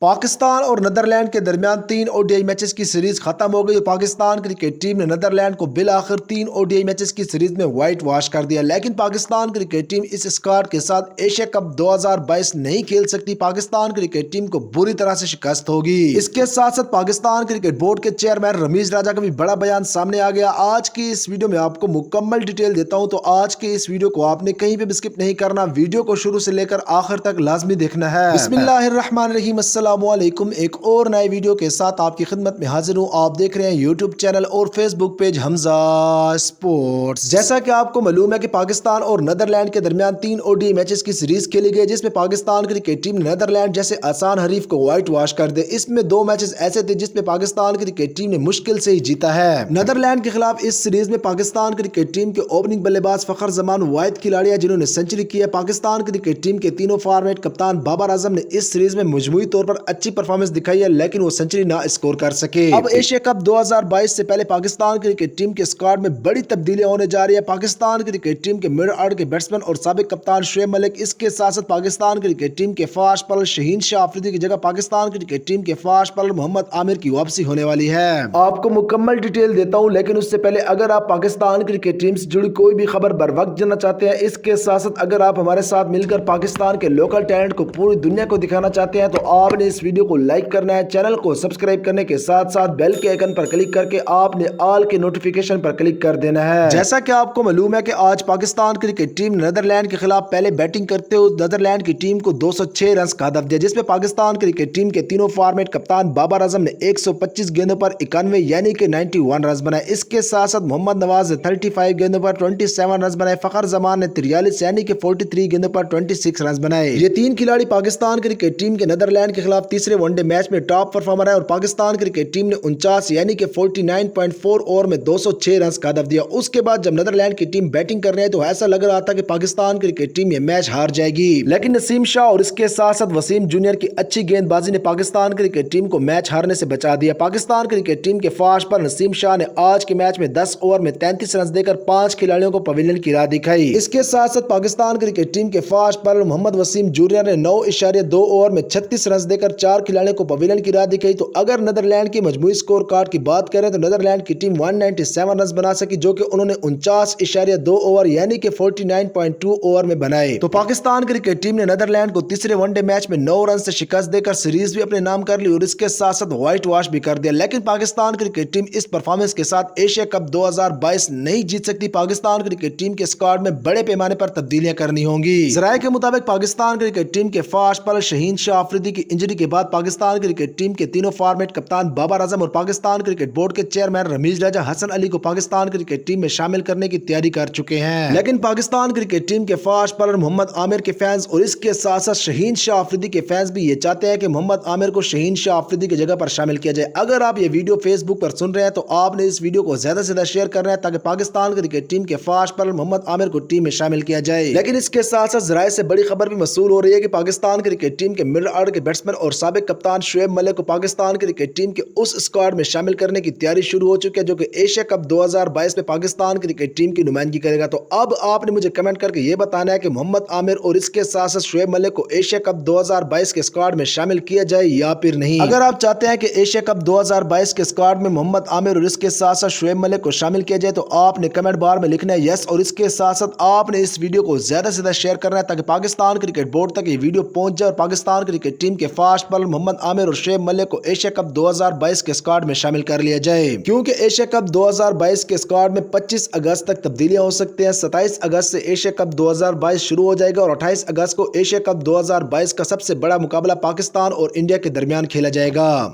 پاکستان اور نیدرلینڈ کے درمیان 3 ODI میچز کی سیریز ختم ہو گئی اور پاکستان کرکٹ ٹیم نے نیدرلینڈ کو بالآخر 3 ODI میچز کی سیریز میں وائٹ واش کر دیا، لیکن پاکستان کرکٹ ٹیم اس اسکواڈ کے ساتھ ایشیا کپ 2022 نہیں کھیل سکتی۔ پاکستان کرکٹ ٹیم کو بری طرح سے شکست ہوگی۔ اس کے ساتھ ساتھ پاکستان کرکٹ بورڈ کے چیئرمین رمیز راجہ کا بھی بڑا بیان سامنے آ گیا۔ آج کی اس ویڈیو میں آپ کو مکمل ڈیٹیل دیتا ہوں، تو آج کی اس ویڈیو کو آپ نے کہیں پہ بھی سکپ نہیں کرنا، ویڈیو کو شروع سے لے کر آخر تک لازمی دیکھنا ہے۔ بسم اللہ الرحمن الرحیم، السلام علیکم۔ ایک اور نئے ویڈیو کے ساتھ آپ کی خدمت میں حاضر ہوں۔ آپ دیکھ رہے ہیں یوٹیوب چینل اور فیس بک پیج حمزہ سپورٹس۔ جیسا کہ آپ کو معلوم ہے کہ پاکستان اور نیدرلینڈ کے درمیان 3 ODI میچز کی سیریز کھیلی گئی، جس میں پاکستان کرکٹ ٹیم نے نیدرلینڈ جیسے آسان حریف کو وائٹ واش کر دے۔ اس میں 2 میچز ایسے تھے جس میں پاکستان کرکٹ ٹیم نے مشکل سے ہی جیتا ہے۔ نیدرلینڈ کے خلاف اس سیریز میں پاکستان کرکٹ ٹیم کے اوپننگ بلے باز فخر زمان واحد کھلاڑی ہیں جنہوں نے سنچری کی ہے۔ پاکستان کرکٹ ٹیم کے تینوں فارمیٹ کپتان بابر اعظم نے اس سیریز میں مجموعی طور پر اچھی پرفارمنس دکھائی ہے، لیکن وہ سنچری نہ اسکور کر سکے۔ اب ایشیا کپ 2022 سے پہلے پاکستان کرکٹ ٹیم کے اسکواڈ میں بڑی تبدیلیاں ہونے جا رہی ہیں۔ پاکستان کرکٹ ٹیم کے مڈ آرڈر کے بیٹسمین اور سابق کپتان شعیب ملک، اس کے ساتھ ساتھ پاکستان کرکٹ ٹیم کے فاسٹ بالر شہین شاہ آفریدی کی جگہ پاکستان کرکٹ ٹیم کے فاسٹ بالر محمد عامر کی واپسی ہونے والی ہے۔ آپ کو مکمل ڈیٹیل دیتا ہوں، لیکن اس سے پہلے اگر آپ پاکستان کرکٹ ٹیم سے جڑی کوئی بھی خبر بر وقت جاننا چاہتے ہیں، اس کے ساتھ ساتھ اگر آپ ہمارے ساتھ مل کر پاکستان کے لوکل ٹیلنٹ کو پوری دنیا کو دکھانا چاہتے ہیں، تو آپ نے اس ویڈیو کو لائک کرنا ہے، چینل کو سبسکرائب کرنے کے ساتھ ساتھ بیل کے آئیکن پر کلک کر کے آپ نے آل کے نوٹیفیکیشن پر کلک کر دینا ہے۔ جیسا کہ آپ کو معلوم ہے کہ آج پاکستان کرکٹ ٹیم نے نیدرلینڈ کے خلاف پہلے بیٹنگ کرتے ہوئے نیدرلینڈ کی ٹیم کو 206 رنز کا ہدف دیا، جس میں پاکستان کرکٹ ٹیم کے تینوں فارمیٹ کپتان بابر اعظم نے 125 گیندوں پر 91 یعنی کہ 91 رنز بنائے۔ اس کے ساتھ ساتھ محمد نواز نے 35 گیندوں پر 27 رنز بنائے۔ فخر زمان نے 43 یعنی کہ 43 گیندوں پر 26 رنز بنائے۔ یہ 3 کھلاڑی پاکستان کرکٹ ٹیم کے نیدرلینڈ کے خلاف تیسرے ون ڈے میچ میں ٹاپ پرفارمر ہے اور پاکستان کرکٹ ٹیم نے 49 یعنی کہ 49.4 اوور میں 206 رنز کا ہدف دیا۔ اس کے بعد جب نیدرلینڈ کی ٹیم بیٹنگ کر رہے ہیں تو ایسا لگ رہا تھا کہ پاکستان کرکٹ ٹیم یہ میچ ہار جائے گی، لیکن نسیم شاہ اور اس کے ساتھ ساتھ وسیم جونیئر کی اچھی گیند بازی نے پاکستان کرکٹ ٹیم کو میچ ہارنے سے بچا دیا۔ پاکستان کرکٹ ٹیم کے فاسٹ بالر نسیم شاہ نے آج کے میچ میں 10 اوور میں 33 رنز دے کر 5 کھلاڑیوں کو پویلین کی راہ دکھائی۔ اس کے ساتھ ساتھ پاکستان کرکٹ ٹیم کے فاسٹ بالر محمد وسیم جونیئر نے 9.2 اوور میں 36 رنز دے کر 4 کھلاڑیوں کو پویلین کی راہ دکھائی۔ تو اگر نیدرلینڈ کی مجموعی سکور کارڈ کی بات کریں تو نیدرلینڈ کی ٹیم 197 رنز بنا سکی، جو کہ انہوں نے 49.2 اوور یعنی کہ 49.2 اوور میں بنائے۔ تو پاکستان کرکٹ ٹیم نے نیدرلینڈ کو تیسرے ون ڈے میچ میں 9 رن سے شکست دے کر سیریز بھی اپنے نام کر لی اور اس کے ساتھ ساتھ وائٹ واش بھی کر دیا، لیکن پاکستان کرکٹ ٹیم اس پرفارمنس کے ساتھ ایشیا کپ 2022 نہیں جیت سکتی۔ پاکستان کرکٹ ٹیم کے اسکواڈ میں بڑے پیمانے پر تبدیلیاں کرنی ہوں گی۔ ذرائع کے مطابق پاکستان کرکٹ ٹیم کے فاسٹ بالر شہین شاہ آفریدی کی انجری کے بعد پاکستان کرکٹ ٹیم کے تینوں فارمیٹ کپتان بابر اعظم اور پاکستان کرکٹ بورڈ کے چیئرمین رمیز راجہ حسن علی کو پاکستان کرکٹ ٹیم میں شامل کرنے کی تیاری کر چکے ہیں، لیکن پاکستان کرکٹ ٹیم کے فاسٹ بالر محمد عامر کے فینز اور اس کے ساتھ ساتھ شہین شاہ آفریدی کے فینز بھی یہ چاہتے ہیں کہ محمد عامر کو شہین شاہ آفریدی کی جگہ پر شامل کیا جائے۔ اگر آپ یہ ویڈیو فیس بک پر سن رہے ہیں تو آپ نے اس ویڈیو کو زیادہ سے زیادہ شیئر کرنا ہے تاکہ پاکستان کرکٹ ٹیم کے فاسٹ بالر محمد عامر کو ٹیم میں شامل کیا جائے۔ لیکن اس کے ساتھ ساتھ ذرائع سے بڑی خبر بھی موصول ہو رہی ہے کہ پاکستان کرکٹ ٹیم کے مڈل آرڈر کے بیٹسمین اور سابق کپتان شعیب ملک کو پاکستان کرکٹ ٹیم کے اس اسکواڈ میں شامل کرنے کی تیاری شروع ہو چکی ہے جو کہ ایشیا کپ 2022 میں پاکستان کرکٹ ٹیم کی نمائندگی کرے گا۔ تو اب آپ نے مجھے کمنٹ کر کے یہ بتانا ہے کہ محمد عامر اور اس کے ساتھ ساتھ شعیب ملک کو ایشیا کپ 2022 کے اسکواڈ میں شامل کیا جائے یا پھر نہیں۔ اگر آپ چاہتے ہیں کہ ایشیا کپ 2022 کے اسکواڈ میں محمد عامر اور اس کے ساتھ ساتھ شعیب ملک کو شامل کیا جائے تو آپ نے کمنٹ بار میں لکھنا ہے یس، اور اس کے ساتھ ساتھ آپ نے اس ویڈیو کو زیادہ سے زیادہ شیئر کرنا ہے تاکہ پاکستان کرکٹ بورڈ تک یہ ویڈیو پہنچ جائے اور پاکستان کرکٹ ٹیم کے فاسٹ بالر محمد عامر اور شعیب ملک کو ایشیا کپ 2022 کے اسکواڈ میں شامل کر لیا جائے، کیونکہ ایشیا کپ 2022 کے اسکواڈ میں 25 اگست تک تبدیلیاں ہو سکتے ہیں۔ 27 اگست سے ایشیا کپ 2022 شروع ہو جائے گا اور 28 اگست کو ایشیا کپ 2022 کا سب سے بڑا مقابلہ پاکستان اور انڈیا کے درمیان کھیلا جائے گا۔